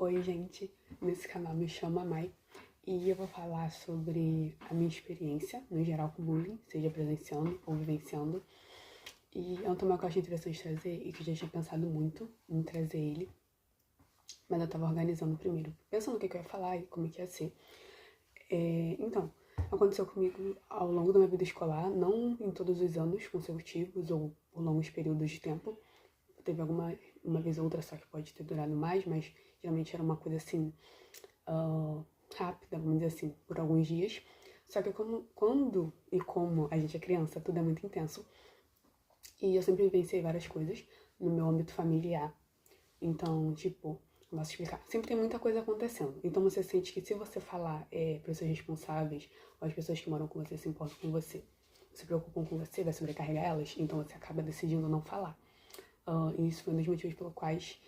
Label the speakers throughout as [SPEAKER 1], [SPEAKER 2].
[SPEAKER 1] Oi, gente. Nesse canal me chamo Mai e eu vou falar sobre a minha experiência, no geral, com bullying, seja presenciando ou vivenciando. E é um tema que eu acho interessante trazer e que eu já tinha pensado muito em trazer ele, mas eu tava organizando primeiro, pensando o que eu ia falar e como que ia ser. Então, aconteceu comigo ao longo da minha vida escolar, não em todos os anos consecutivos ou por longos períodos de tempo. Teve uma vez ou outra só que pode ter durado mais, mas geralmente era uma coisa assim, rápida, vamos dizer assim, por alguns dias. Só que quando e como a gente é criança, tudo é muito intenso. E eu sempre vivenciei várias coisas no meu âmbito familiar. Então, tipo, posso explicar. Sempre tem muita coisa acontecendo. Então você sente que se você falar para os seus responsáveis, ou as pessoas que moram com você, se importam com você, se preocupam com você, vai sobrecarregar elas, então você acaba decidindo não falar. E isso foi um dos motivos pelos quais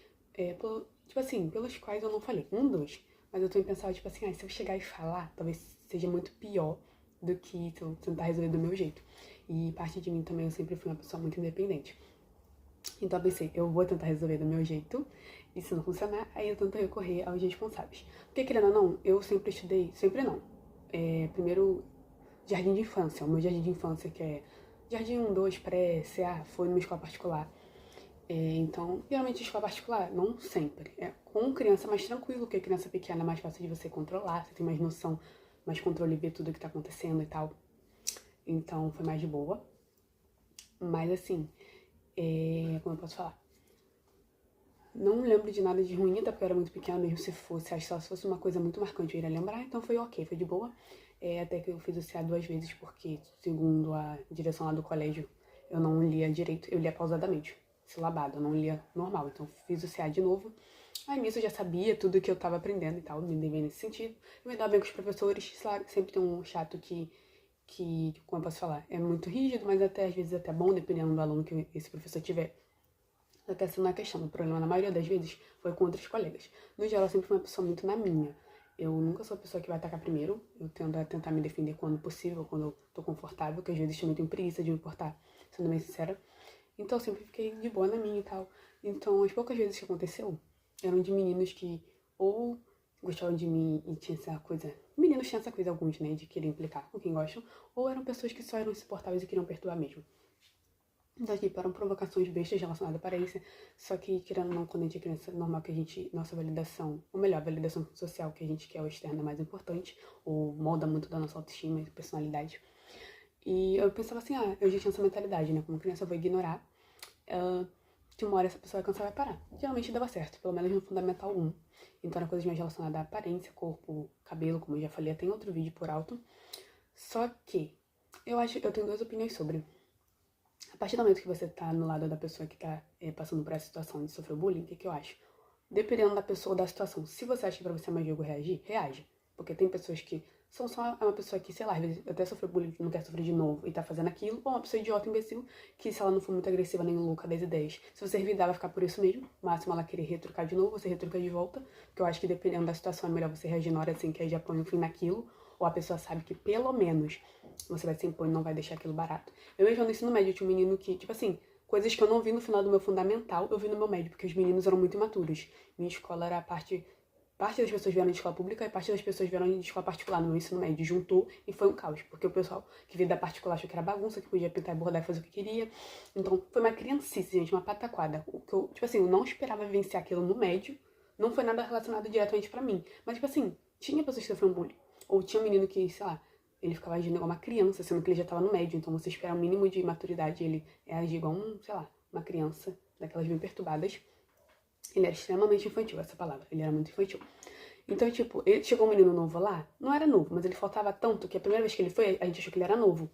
[SPEAKER 1] eu não falei. Um dos, mas eu também pensava, tipo assim, se eu chegar e falar, talvez seja muito pior do que se eu tentar resolver do meu jeito. E parte de mim também, eu sempre fui uma pessoa muito independente. Então eu pensei, eu vou tentar resolver do meu jeito, e se não funcionar, aí eu tento recorrer aos responsáveis. Porque, querendo ou não, eu sempre estudei, sempre não. Primeiro, jardim de infância, o meu jardim de infância, que é jardim 1, 2, pré-CA, foi numa escola particular. Então, geralmente escola particular, não sempre. Com criança mais tranquilo, porque criança pequena é mais fácil de você controlar, você tem mais noção, mais controle, ver tudo que tá acontecendo e tal. Então, foi mais de boa. Mas assim, como eu posso falar? Não lembro de nada de ruim, até porque eu era muito pequena, mesmo se fosse, acho que só se fosse uma coisa muito marcante eu iria lembrar, então foi ok, foi de boa. Até que eu fiz o CA 2 vezes, porque, segundo a direção lá do colégio, eu não lia direito, eu lia pausadamente, silabado, eu não lia normal, então fiz o CA de novo. Aí nisso eu já sabia tudo que eu tava aprendendo e tal, me dei bem nesse sentido. Eu me dava bem com os professores, claro, sempre tem um chato que, como eu posso falar, é muito rígido, mas até às vezes até bom, dependendo do aluno que esse professor tiver. Até essa não é questão, o problema na maioria das vezes foi com outros colegas. No geral, eu sempre fui uma pessoa muito na minha. Eu nunca sou a pessoa que vai atacar primeiro, eu tendo a tentar me defender quando possível, quando eu tô confortável, que às vezes também tenho preguiça de me portar, sendo bem sincera. Então eu sempre fiquei de boa na minha e tal. Então as poucas vezes que aconteceu, eram de meninos que ou gostavam de mim e tinha essa coisa. Meninos tinham essa coisa, alguns, né, de querer implicar com quem gostam, ou eram pessoas que só eram insuportáveis e queriam perturbar mesmo. Então, tipo, eram provocações bestas relacionadas à aparência, só que, querendo ou não, quando a gente é criança, é normal que a gente, nossa validação, ou melhor, a validação social que a gente quer, o externo é mais importante, ou molda muito da nossa autoestima e personalidade. E eu pensava assim, eu já tinha essa mentalidade, né, como criança eu vou ignorar, de uma hora essa pessoa vai cansar e vai parar. Geralmente dava certo, pelo menos no Fundamental 1. Então era coisas mais relacionadas à aparência, corpo, cabelo, como eu já falei, tem outro vídeo por alto. Só que, eu tenho duas opiniões sobre. A partir do momento que você tá no lado da pessoa que tá passando por essa situação de sofrer bullying, o que eu acho? Dependendo da pessoa ou da situação, se você acha que pra você é mais jogo reagir, reage. Porque tem pessoas que são só uma pessoa que, sei lá, às vezes até sofreu bullying, não quer sofrer de novo e tá fazendo aquilo, ou uma pessoa idiota, imbecil, que se ela não for muito agressiva nem louca das ideias, se você revidar, vai ficar por isso mesmo. Máximo ela querer retrucar de novo, você retruca de volta. Porque eu acho que dependendo da situação é melhor você reagir na hora assim, que aí já põe um fim naquilo, ou a pessoa sabe que pelo menos você vai se impor e não vai deixar aquilo barato. Eu mesmo no ensino médio tinha um menino que, tipo assim, coisas que eu não vi no final do meu fundamental, eu vi no meu médio, porque os meninos eram muito imaturos. Minha escola era a parte das pessoas vieram de escola pública e parte das pessoas vieram de escola particular no meu ensino médio. Juntou e foi um caos, porque o pessoal que veio da particular achou que era bagunça, que podia pintar e bordar e fazer o que queria. Então foi uma criancice, gente, uma pataquada. O que eu, tipo assim, eu não esperava vivenciar aquilo no médio, não foi nada relacionado diretamente pra mim. Mas, tipo assim, tinha pessoas que sofriam bullying. Ou tinha um menino que, sei lá, ele ficava agindo igual uma criança, sendo que ele já tava no médio. Então você espera um mínimo de maturidade, ele agir igual sei lá, uma criança, daquelas bem perturbadas. Ele era extremamente infantil, essa palavra. Ele era muito infantil. Então, tipo, ele chegou um menino novo lá, não era novo, mas ele faltava tanto que a primeira vez que ele foi, a gente achou que ele era novo.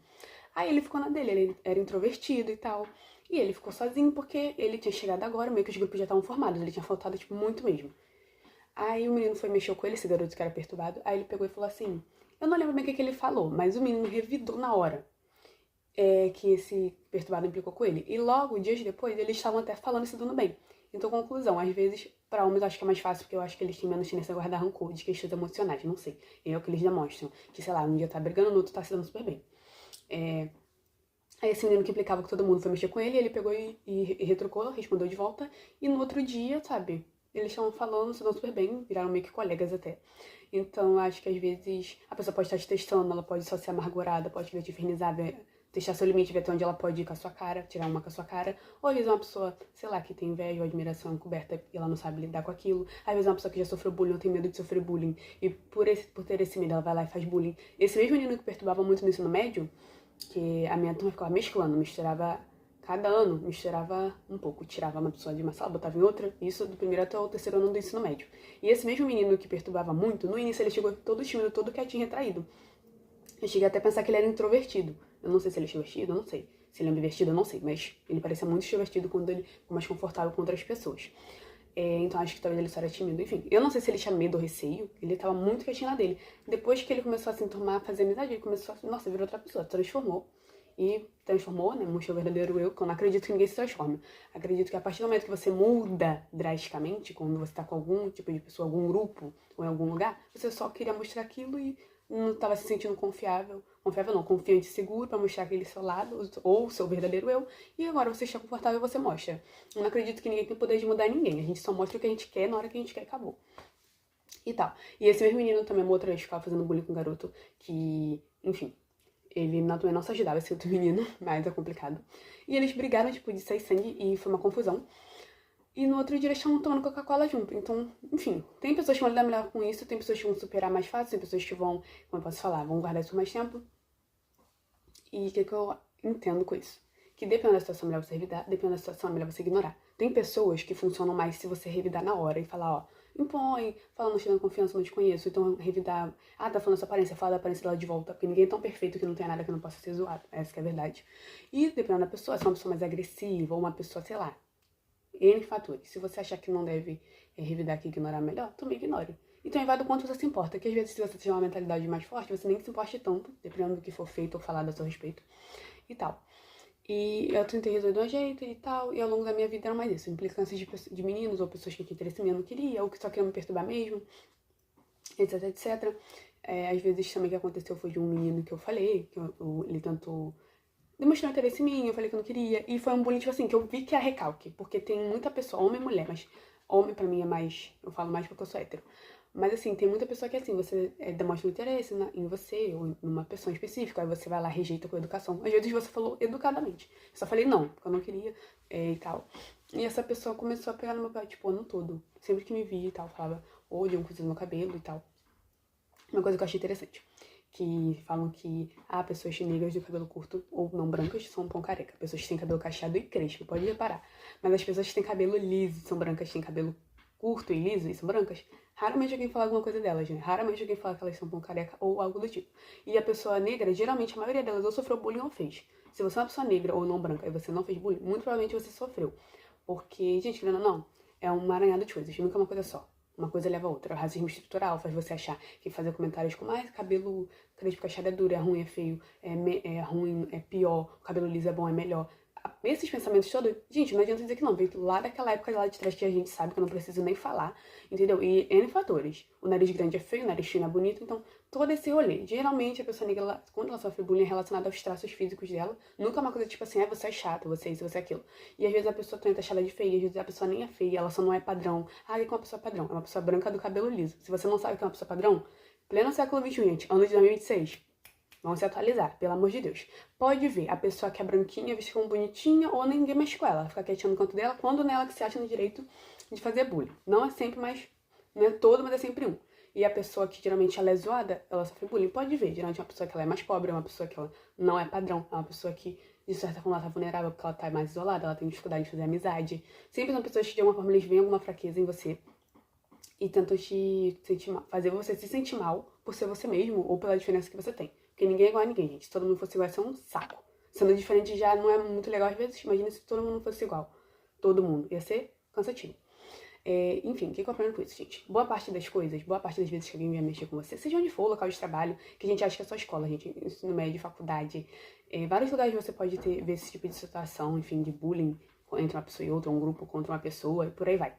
[SPEAKER 1] Aí ele ficou na dele, ele era introvertido e tal. E ele ficou sozinho porque ele tinha chegado agora, meio que os grupos já estavam formados, ele tinha faltado, tipo, muito mesmo. Aí o menino foi mexer com ele, esse garoto que era perturbado, aí ele pegou e falou assim, eu não lembro bem o que ele falou, mas o menino revidou na hora que esse perturbado implicou com ele. E logo, dias depois, eles estavam até falando e se dando bem. Então, conclusão, às vezes, pra homens acho que é mais fácil, porque eu acho que eles têm menos tendência a guardar rancor de questões emocionais, não sei. É o que eles demonstram. Que, sei lá, um dia tá brigando, no outro tá se dando super bem. Aí esse menino que implicava com todo mundo foi mexer com ele, ele pegou e retrucou, respondeu de volta. E no outro dia, sabe, eles estavam falando, se dão super bem, viraram meio que colegas até. Então, eu acho que às vezes a pessoa pode estar te testando, ela pode só ser amargurada, pode querer te infernizar, testar seu limite, ver até onde ela pode ir com a sua cara, tirar uma com a sua cara. Ou às vezes é uma pessoa, sei lá, que tem inveja ou admiração encoberta e ela não sabe lidar com aquilo. Às vezes é uma pessoa que já sofreu bullying ou tem medo de sofrer bullying. E por ter esse medo, ela vai lá e faz bullying. Esse mesmo menino que perturbava muito no ensino médio, que a minha turma ficava mesclando, misturava. Cada ano misturava um pouco, tirava uma pessoa de uma sala, botava em outra, isso do primeiro até o terceiro ano do ensino médio. E esse mesmo menino que perturbava muito, no início ele chegou todo tímido, todo quietinho, retraído. Eu cheguei até a pensar que ele era introvertido. Eu não sei se ele é extrovertido, eu não sei. Se ele é introvertido, eu não sei, mas ele parecia muito extrovertido quando ele ficou mais confortável com outras pessoas. Então acho que talvez ele só era tímido, enfim. Eu não sei se ele tinha medo ou receio, ele tava muito quietinho lá dele. Depois que ele começou a se enturmar, a fazer amizade, ele começou a, nossa, virou outra pessoa, transformou. E transformou, né? Mostrou o verdadeiro eu, que eu não acredito que ninguém se transforme. Acredito que a partir do momento que você muda drasticamente, quando você tá com algum tipo de pessoa, algum grupo, ou em algum lugar, você só queria mostrar aquilo e não estava se sentindo confiável não, confiante e seguro para mostrar aquele seu lado, ou o seu verdadeiro eu, e agora você está confortável e você mostra. Eu não acredito que ninguém tem poder de mudar ninguém, a gente só mostra o que a gente quer na hora que a gente quer e acabou. E tal. E esse mesmo menino também, uma outra vez, ficava fazendo bullying com um garoto que, enfim, ele também não se ajudava, esse outro menino, mas é complicado. E eles brigaram, tipo, de sair sangue e foi uma confusão. E no outro dia eles estavam tomando Coca-Cola junto. Então, enfim, tem pessoas que vão lidar melhor com isso, tem pessoas que vão superar mais fácil, tem pessoas que vão, como eu posso falar, vão guardar isso por mais tempo. E o que eu entendo com isso? Que dependendo da situação, é melhor você revidar, dependendo da situação, é melhor você ignorar. Tem pessoas que funcionam mais se você revidar na hora e falar, ó, impõe, fala, não te dando confiança, não te conheço, então revidar, tá falando da sua aparência, fala da aparência dela de volta, porque ninguém é tão perfeito que não tem nada que não possa ser zoado, essa que é a verdade. E dependendo da pessoa, se é uma pessoa mais agressiva ou uma pessoa, sei lá, N fatores. Se você achar que não deve revidar que ignorar melhor, também ignore. E também vai do quanto você se importa, que às vezes se você tiver uma mentalidade mais forte, você nem se importe tanto, dependendo do que for feito ou falado a seu respeito e tal. E eu tentei resolver de um jeito e tal, e ao longo da minha vida era mais isso, implicâncias de meninos ou pessoas que tinham interesse em mim eu não queria, ou que só queriam me perturbar mesmo, etc, etc. Às vezes também o que aconteceu foi de um menino que eu falei, que ele tentou demonstrou interesse em mim, eu falei que eu não queria. E foi um bullying, tipo assim, que eu vi que é recalque. Porque tem muita pessoa, homem e mulher, mas homem pra mim é mais. Eu falo mais porque eu sou hétero. Mas assim, tem muita pessoa que assim, você demonstra um interesse em você, ou em uma pessoa específica, aí você vai lá, rejeita com educação. Às vezes você falou educadamente. Eu só falei não, porque eu não queria e tal. E essa pessoa começou a pegar no meu pé, tipo, o ano todo. Sempre que me via e tal, falava, ou de um coisa no meu cabelo e tal. Uma coisa que eu achei interessante. Que falam que pessoas negras de cabelo curto ou não brancas são um pão careca. Pessoas que têm cabelo cacheado e crespo, pode reparar. Mas as pessoas que têm cabelo liso são brancas, têm cabelo curto e liso e são brancas, raramente alguém fala alguma coisa delas, né? Raramente alguém fala que elas são pão careca ou algo do tipo. E a pessoa negra, geralmente a maioria delas ou sofreu bullying ou fez. Se você é uma pessoa negra ou não branca e você não fez bullying, muito provavelmente você sofreu. Porque, gente, querendo ou não, é um emaranhado de coisas, nunca é uma coisa só. Uma coisa leva a outra. O racismo estrutural faz você achar que fazer comentários como cabelo crespo cacheado é duro, é ruim, é feio, é ruim, é pior, o cabelo liso é bom, é melhor. Esses pensamentos todos, gente, não adianta dizer que não, veio lá daquela época lá de trás que a gente sabe que eu não preciso nem falar, entendeu? E N fatores. O nariz grande é feio, o nariz fino é bonito, então todo esse rolê. Geralmente a pessoa negra, quando ela sofre bullying, é relacionada aos traços físicos dela. Nunca é uma coisa tipo assim, você é chata, você é isso, você é aquilo. E às vezes a pessoa tenta achar ela de feia, às vezes a pessoa nem é feia, ela só não é padrão. O que é uma pessoa padrão? É uma pessoa branca do cabelo liso. Se você não sabe o que é uma pessoa padrão, pleno século XXI, gente, ano de 2026. Vamos se atualizar, pelo amor de Deus. Pode ver, a pessoa que é branquinha, veste como bonitinha, ou ninguém mexe com ela. Ela fica quietinha no canto dela, quando nela que se acha no direito de fazer bullying. Não é sempre, mas não é todo, mas é sempre um. E a pessoa que geralmente ela é zoada, ela sofre bullying. Pode ver, geralmente é uma pessoa que ela é mais pobre, é uma pessoa que ela não é padrão, é uma pessoa que, de certa forma, ela tá vulnerável porque ela tá mais isolada, ela tem dificuldade de fazer amizade. Sempre são pessoas que, de alguma forma, eles veem alguma fraqueza em você e tentam te sentir mal, fazer você se sentir mal por ser você mesmo ou pela diferença que você tem. Porque ninguém é igual a ninguém, gente. Se todo mundo fosse igual, ia ser um saco. Sendo diferente já não é muito legal às vezes. Imagina se todo mundo fosse igual. Todo mundo. Ia ser cansativo. Enfim, o que eu aprendo com isso, gente? Boa parte das coisas, boa parte das vezes que alguém vem mexer com você, seja onde for, local de trabalho, que a gente acha que é só escola, gente, ensino médio, faculdade, vários lugares você pode ver esse tipo de situação, enfim, de bullying entre uma pessoa e outra, um grupo contra uma pessoa, e por aí vai.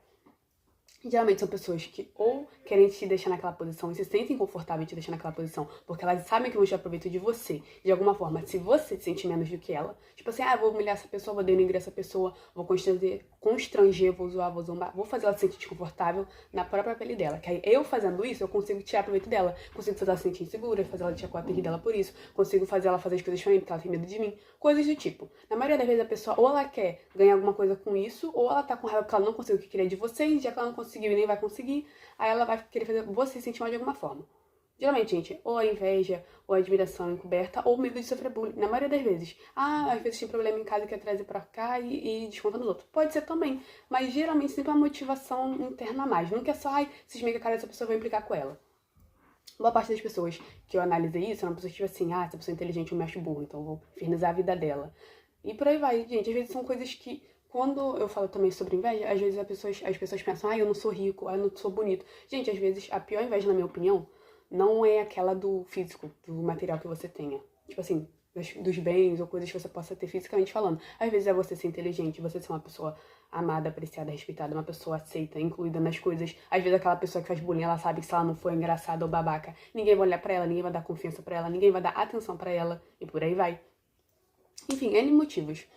[SPEAKER 1] Geralmente são pessoas que ou querem te deixar naquela posição e se sentem confortáveis em te deixar naquela posição, porque elas sabem que vão tirar proveito de você, de alguma forma. Se você se sente menos do que ela, tipo assim, vou humilhar essa pessoa, vou denigrir essa pessoa, vou constranger, vou zoar, vou zombar, vou fazer ela se sentir desconfortável na própria pele dela. Que aí eu fazendo isso, eu consigo tirar proveito dela, consigo fazer ela se sentir insegura, fazer ela tirar cota e rir dela por isso, consigo fazer ela fazer as coisas diferentes porque ela tem medo de mim, coisas do tipo. Na maioria das vezes a pessoa ou ela quer ganhar alguma coisa com isso, ou ela tá com raiva porque ela não conseguiu o que queria de você, e já que ela não conseguiu e nem vai conseguir, aí ela vai querer fazer você se sentir mal de alguma forma. Geralmente, gente, ou a inveja, ou a admiração encoberta, ou medo de sofrer bullying. Na maioria das vezes. Às vezes tem problema em casa e quer trazer pra cá e desconta nos outros. Pode ser também, mas geralmente sempre uma motivação interna a mais. Nunca é só, cismei que a cara dessa pessoa vai implicar com ela. Boa parte das pessoas que eu analisei isso, é uma pessoa que tipo assim, essa pessoa é inteligente, eu me acho burro, então eu vou infernizar a vida dela. E por aí vai, gente. Às vezes são coisas que, quando eu falo também sobre inveja, às vezes as pessoas pensam, eu não sou rico, eu não sou bonito. Gente, às vezes a pior inveja, na minha opinião, não é aquela do físico, do material que você tenha. Tipo assim, dos bens ou coisas que você possa ter fisicamente falando. Às vezes é você ser inteligente, você ser uma pessoa amada, apreciada, respeitada, uma pessoa aceita, incluída nas coisas. Às vezes aquela pessoa que faz bullying, ela sabe que se ela não for engraçada ou babaca, ninguém vai olhar pra ela, ninguém vai dar confiança pra ela, ninguém vai dar atenção pra ela, e por aí vai. Enfim, N motivos.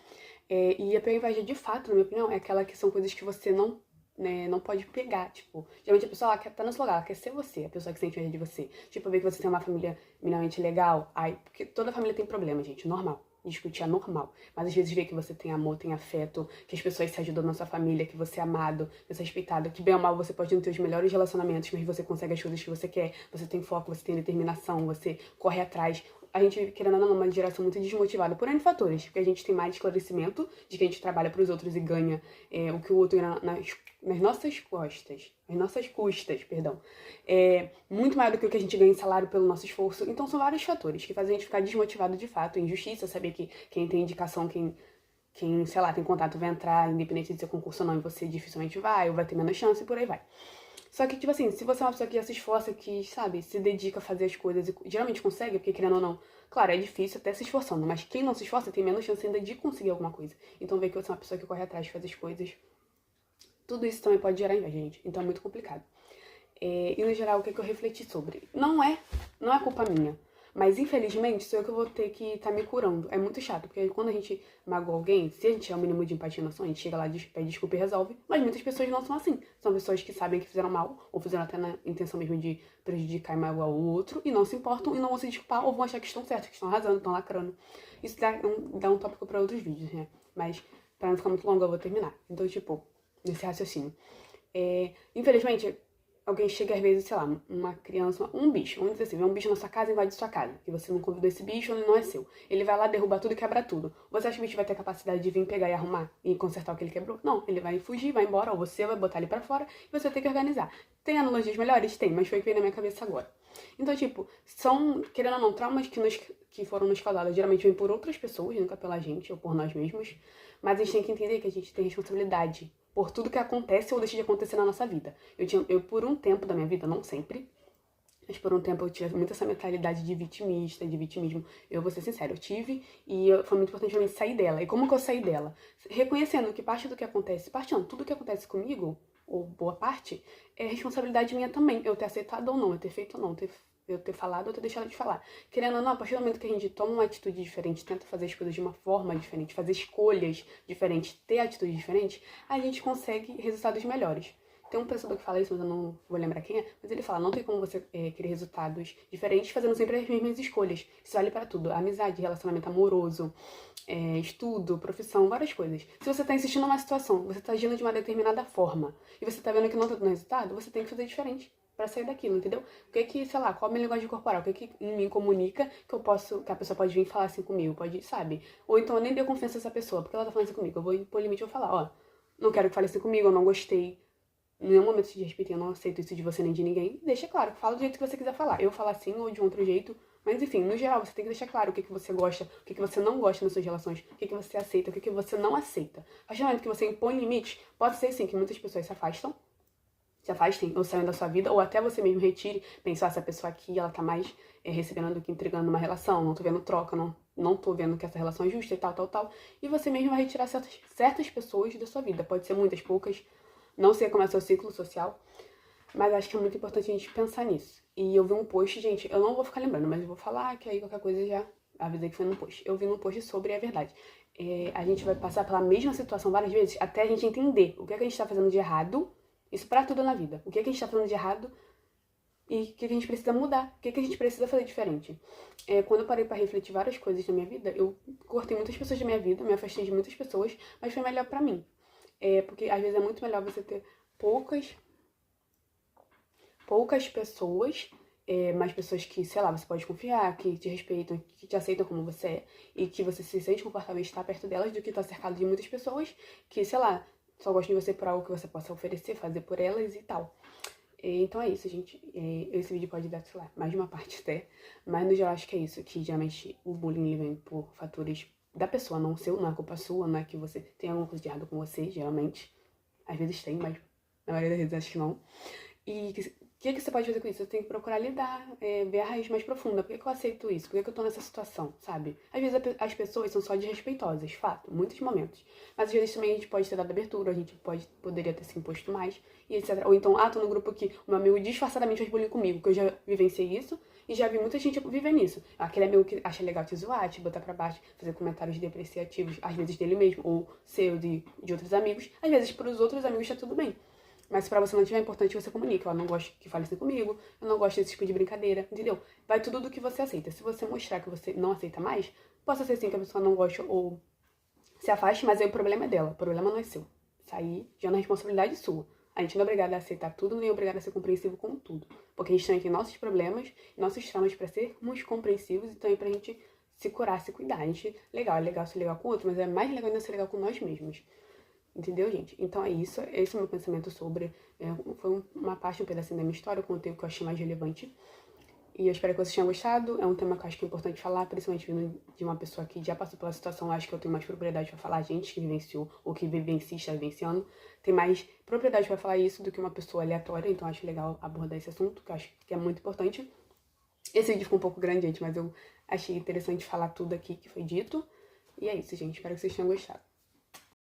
[SPEAKER 1] E a pior inveja, de fato, na minha opinião, é aquela que são coisas que você não, né, não pode pegar. Tipo, geralmente a pessoa ela quer estar no seu lugar, ela quer ser você, a pessoa que sente inveja de você. Tipo, ver que você tem uma família minimamente legal. Porque toda família tem problema, gente, normal. Discutir é normal. Mas às vezes ver que você tem amor, tem afeto, que as pessoas se ajudam na sua família, que você é amado, que você é respeitado, que bem ou mal você pode não ter os melhores relacionamentos, mas você consegue as coisas que você quer, você tem foco, você tem determinação, você corre atrás. A gente, querendo ou não, é uma geração muito desmotivada por N fatores, porque a gente tem mais esclarecimento de que a gente trabalha para os outros e ganha o que o outro ganha nas nossas costas, nas nossas custas, perdão. Muito maior do que o que a gente ganha em salário pelo nosso esforço. Então são vários fatores que fazem a gente ficar desmotivado de fato. Injustiça, saber que quem tem indicação, quem, sei lá, tem contato vai entrar, independente de ser concurso ou não, e você dificilmente vai, ou vai ter menos chance, e por aí vai. Só que, tipo assim, se você é uma pessoa que já se esforça, que, sabe, se dedica a fazer as coisas e geralmente consegue, porque querendo ou não, claro, é difícil até se esforçando, mas quem não se esforça tem menos chance ainda de conseguir alguma coisa. Então vê que você é uma pessoa que corre atrás de fazer as coisas. Tudo isso também pode gerar inveja, gente. Então é muito complicado. E no geral, o que eu refleti sobre? Não é culpa minha. Mas infelizmente sou eu que vou ter que estar me curando. É muito chato, porque quando a gente magoa alguém, se a gente tiver o mínimo de empatia e noção, a gente chega lá, pede desculpa e resolve. Mas muitas pessoas não são assim. São pessoas que sabem que fizeram mal, ou fizeram até na intenção mesmo de prejudicar e magoar o outro, e não se importam, e não vão se desculpar, ou vão achar que estão certos, que estão arrasando, estão lacrando. Isso dá um tópico para outros vídeos, né? Mas pra não ficar muito longo, eu vou terminar. Então, tipo, nesse raciocínio. Infelizmente, alguém chega às vezes, sei lá, uma criança, um bicho, vamos dizer assim, vem um bicho na sua casa e invade sua casa, que você não convidou esse bicho, ele não é seu. Ele vai lá derrubar tudo e quebra tudo. Você acha que o bicho vai ter a capacidade de vir pegar e arrumar e consertar o que ele quebrou? Não, ele vai fugir, vai embora, ou você vai botar ele pra fora e você vai ter que organizar. Tem analogias melhores? Tem, mas foi o que veio na minha cabeça agora. Então, tipo, são, querendo ou não, traumas que foram nos causados, geralmente vêm por outras pessoas, nunca pela gente ou por nós mesmos, mas a gente tem que entender que a gente tem responsabilidade por tudo que acontece ou deixa de acontecer na nossa vida. Eu por um tempo da minha vida, não sempre, mas por um tempo eu tive muito essa mentalidade de vitimista, de vitimismo. Eu vou ser sincera, eu tive e foi muito importante pra mim sair dela. E como que eu saí dela? Reconhecendo que parte do que acontece, parte não, tudo que acontece comigo, ou boa parte, é responsabilidade minha também. Eu ter aceitado ou não, eu ter feito ou não, eu ter falado ou ter deixado de falar. Querendo ou não, a partir do momento que a gente toma uma atitude diferente, tenta fazer as coisas de uma forma diferente, fazer escolhas diferentes, ter atitudes diferentes, a gente consegue resultados melhores. Tem um pensador que fala isso, mas eu não vou lembrar quem é, mas ele fala, não tem como você querer resultados diferentes fazendo sempre as mesmas escolhas. Isso vale para tudo. Amizade, relacionamento amoroso, estudo, profissão, várias coisas. Se você tá insistindo numa situação, você tá agindo de uma determinada forma, e você tá vendo que não tá dando resultado, você tem que fazer diferente pra sair daquilo, entendeu? O que, sei lá, qual a minha linguagem corporal? O que em mim comunica que que a pessoa pode vir falar assim comigo, pode, sabe? Ou então eu nem dei confiança a essa pessoa, porque ela tá falando assim comigo. Eu vou impor limite e vou falar, ó, não quero que fale assim comigo, eu não gostei. Em nenhum momento te respeitei, eu não aceito isso de você nem de ninguém. Deixa claro, fala do jeito que você quiser falar. Eu falar assim ou de um outro jeito. Mas enfim, no geral, você tem que deixar claro o que você gosta, o que você não gosta nas suas relações, o que você aceita, o que você não aceita. A partir do momento que você impõe limites, pode ser sim que muitas pessoas se afastem ou saiam da sua vida, ou até você mesmo retire, pensar, essa pessoa aqui, ela tá mais recebendo do que entregando uma relação, não tô vendo troca, não tô vendo que essa relação é justa e tal. E você mesmo vai retirar certas pessoas da sua vida. Pode ser muitas, poucas, Não sei como é o seu ciclo social, mas acho que é muito importante a gente pensar nisso. E eu vi um post, gente, eu não vou ficar lembrando, mas eu vou falar que aí qualquer coisa já avisei que foi no post. Eu vi num post sobre a verdade. A gente vai passar pela mesma situação várias vezes até a gente entender o que é que a gente tá fazendo de errado. Isso pra tudo na vida. O que é que a gente tá fazendo de errado e o que é que a gente precisa mudar. O que é que a gente precisa fazer diferente. Quando eu parei pra refletir várias coisas na minha vida, eu cortei muitas pessoas da minha vida, me afastei de muitas pessoas, mas foi melhor pra mim. Porque às vezes é muito melhor você ter poucas pessoas, mais pessoas que, sei lá, você pode confiar, que te respeitam, que te aceitam como você é, e que você se sente confortável em estar perto delas, do que estar cercado de muitas pessoas que, sei lá, só gostam de você por algo que você possa oferecer, fazer por elas e tal. Então é isso, gente. Esse vídeo pode dar, sei lá, mais de uma parte até, mas no geral acho que é isso, que geralmente o bullying ele vem por fatores da pessoa, não seu, não é culpa sua, não é que você tem alguma coisa de errado com você, geralmente. Às vezes tem, mas na maioria das vezes acho que não. E o que você pode fazer com isso? Você tem que procurar lidar, ver a raiz mais profunda. Por que eu aceito isso? Por que eu tô nessa situação, sabe? Às vezes as pessoas são só desrespeitosas, fato, muitos momentos. Mas às vezes também a gente pode ter dado abertura, a gente poderia ter se imposto mais, e etc. Ou então, tô no grupo aqui, o meu amigo disfarçadamente faz bullying comigo, que eu já vivenciei isso, e já vi muita gente viver nisso. Aquele amigo que acha legal te zoar, te botar pra baixo, fazer comentários depreciativos, às vezes dele mesmo, ou seu, de outros amigos. Às vezes pros outros amigos tá tudo bem. Mas se pra você não tiver, é importante você comunique. Eu não gosto que fale assim comigo, eu não gosto desse tipo de brincadeira, entendeu? Vai tudo do que você aceita. Se você mostrar que você não aceita mais, possa ser sim que a pessoa não goste ou se afaste, mas aí o problema é dela, o problema não é seu. Isso aí já não é responsabilidade sua. A gente não é obrigado a aceitar tudo, nem é obrigado a ser compreensivo com tudo. Porque a gente também tem nossos problemas, nossos traumas pra sermos compreensivos e também pra gente se curar, se cuidar. A gente, é legal ser legal com o outro, mas é mais legal ainda ser legal com nós mesmos. Entendeu, gente? Então é isso. Esse é o meu pensamento sobre. Foi uma parte, um pedacinho da minha história. Eu contei o que eu achei mais relevante. E eu espero que vocês tenham gostado. É um tema que eu acho que é importante falar, principalmente vindo de uma pessoa que já passou pela situação. Eu acho que eu tenho mais propriedade pra falar, gente que vivenciou ou que vivencia, está vivenciando. Tem mais propriedade pra falar isso do que uma pessoa aleatória. Então eu acho legal abordar esse assunto, que eu acho que é muito importante. Esse vídeo ficou um pouco grande, gente, mas eu achei interessante falar tudo aqui que foi dito. E é isso, gente. Espero que vocês tenham gostado.